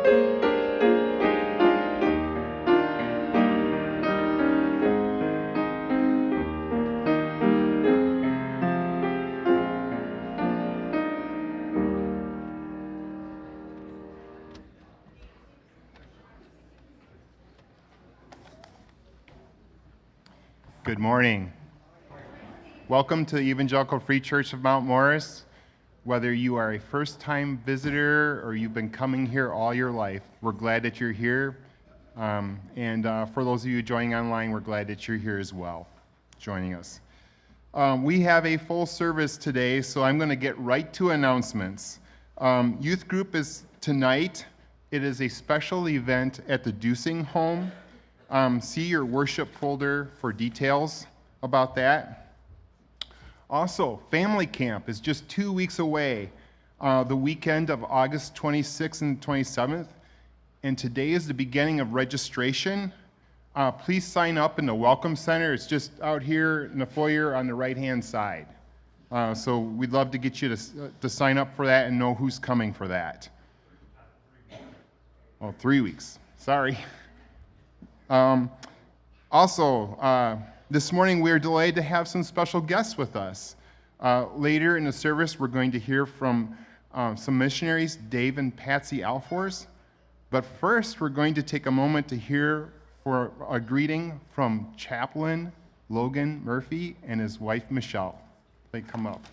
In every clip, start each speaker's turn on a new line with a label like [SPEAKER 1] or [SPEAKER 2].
[SPEAKER 1] Good morning. Welcome to the Evangelical Free Church of Mount Morris. Whether you are a first-time visitor or you've been coming here all your life, we're glad that you're here. And for those of you joining online, we're glad that you're here as well, joining us. We have a full service today, so I'm going to get right to announcements. Youth group is tonight. It is a special event at the Dusing home. See your worship folder for details about that. Also, family camp is just 2 weeks away, the weekend of August 26th and 27th. And today is the beginning of registration. Please sign up in the Welcome Center. It's just out here in the foyer on the right-hand side. So we'd love to get you to sign up for that and know who's coming for that. Oh, 3 weeks. Sorry. This morning we are delighted to have some special guests with us. Later in the service, we're going to hear from some missionaries, Dave and Patsy Alfors. But first, we're going to take a moment to hear for a greeting from Chaplain Logan Murphy and his wife, Michelle. They come up.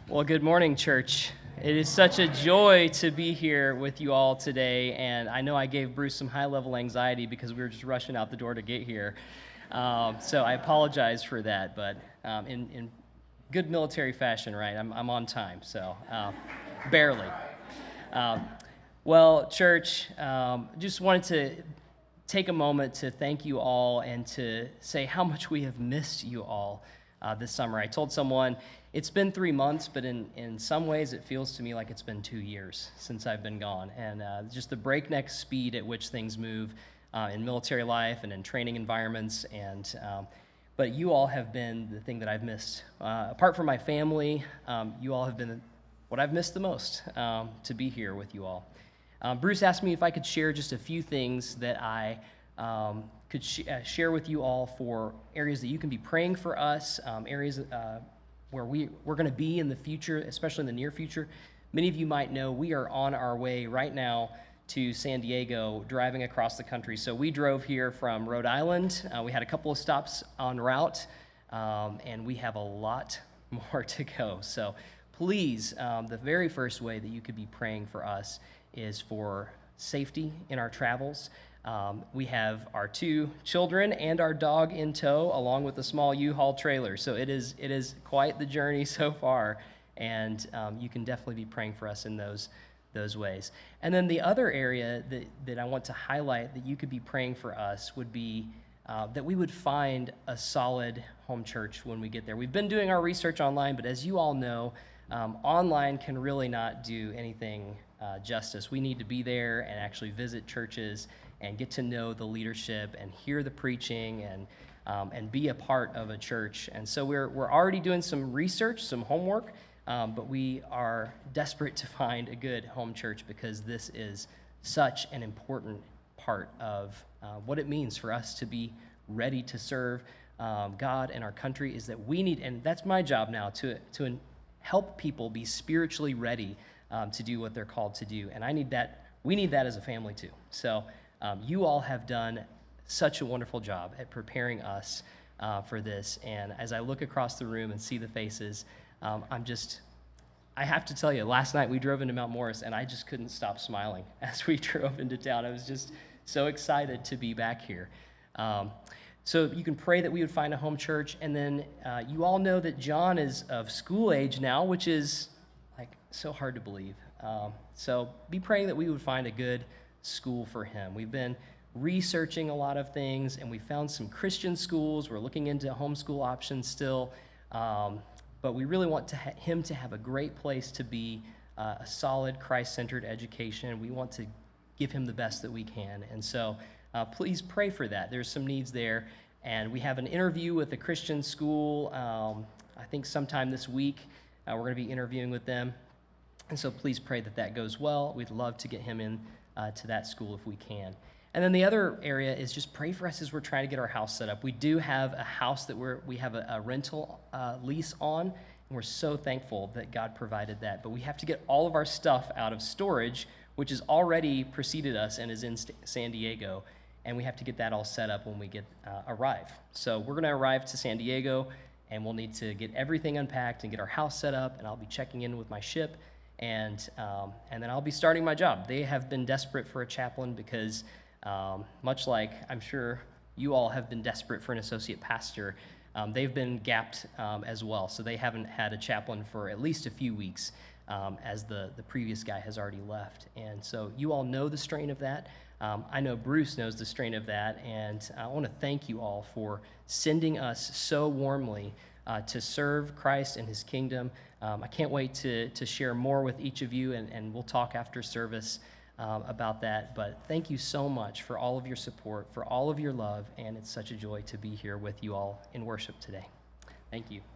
[SPEAKER 2] Well, good morning, church. It is such a joy to be here with you all today, and I know I gave Bruce some high-level anxiety because we were just rushing out the door to get here. So I apologize for that, but in good military fashion, right? I'm on time, so barely. Well, church, just wanted to take a moment to thank you all and to say how much we have missed you all this summer. I told someone it's been 3 months, but in some ways it feels to me like it's been 2 years since I've been gone. And just the breakneck speed at which things move in military life and in training environments. But you all have been the thing that I've missed. Apart from my family, you all have been what I've missed the most, to be here with you all. Bruce asked me if I could share just a few things that I could share with you all for areas that you can be praying for us, areas where we're going to be in the future, especially in the near future. Many of you might know we are on our way right now to San Diego, driving across the country. So we drove here from Rhode Island. We had a couple of stops en route, and we have a lot more to go. So please, the very first way that you could be praying for us is for safety in our travels. We have our 2 children and our dog in tow, along with a small U-Haul trailer. So it is quite the journey so far, and you can definitely be praying for us in those ways. And then the other area that I want to highlight that you could be praying for us would be that we would find a solid home church when we get there. We've been doing our research online, but as you all know, online can really not do anything justice. We need to be there and actually visit churches and get to know the leadership and hear the preaching and be a part of a church. And so we're already doing some research, some homework, but we are desperate to find a good home church because this is such an important part of what it means for us to be ready to serve God and our country, is that we need, and that's my job now, to help people be spiritually ready to do what they're called to do. And I need that. We need that as a family too. So you all have done such a wonderful job at preparing us for this. And as I look across the room and see the faces, I have to tell you, last night we drove into Mount Morris and I just couldn't stop smiling as we drove into town. I was just so excited to be back here. So you can pray that we would find a home church. And then you all know that John is of school age now, which is like so hard to believe. So be praying that we would find a good school for him. We've been researching a lot of things, and we found some Christian schools. We're looking into homeschool options still, but we really want him to have a great place to be, a solid Christ-centered education. We want to give him the best that we can, and so please pray for that. There's some needs there. And we have an interview with a Christian school, I think sometime this week. We're going to be interviewing with them. And so please pray that that goes well. We'd love to get him in to that school if we can. And then the other area is just pray for us as we're trying to get our house set up. We do have a house that we have a rental lease on, and we're so thankful that God provided that. But we have to get all of our stuff out of storage, which has already preceded us and is in San Diego, and we have to get that all set up when we arrive. So we're going to arrive to San Diego, and we'll need to get everything unpacked and get our house set up, and I'll be checking in with my ship, and then I'll be starting my job. They have been desperate for a chaplain because much like I'm sure you all have been desperate for an associate pastor, they've been gapped as well. So they haven't had a chaplain for at least a few weeks as the previous guy has already left. And so you all know the strain of that. I know Bruce knows the strain of that. And I want to thank you all for sending us so warmly to serve Christ and his kingdom. I can't wait to share more with each of you, and we'll talk after service about that. But thank you so much for all of your support, for all of your love, and it's such a joy to be here with you all in worship today. Thank you.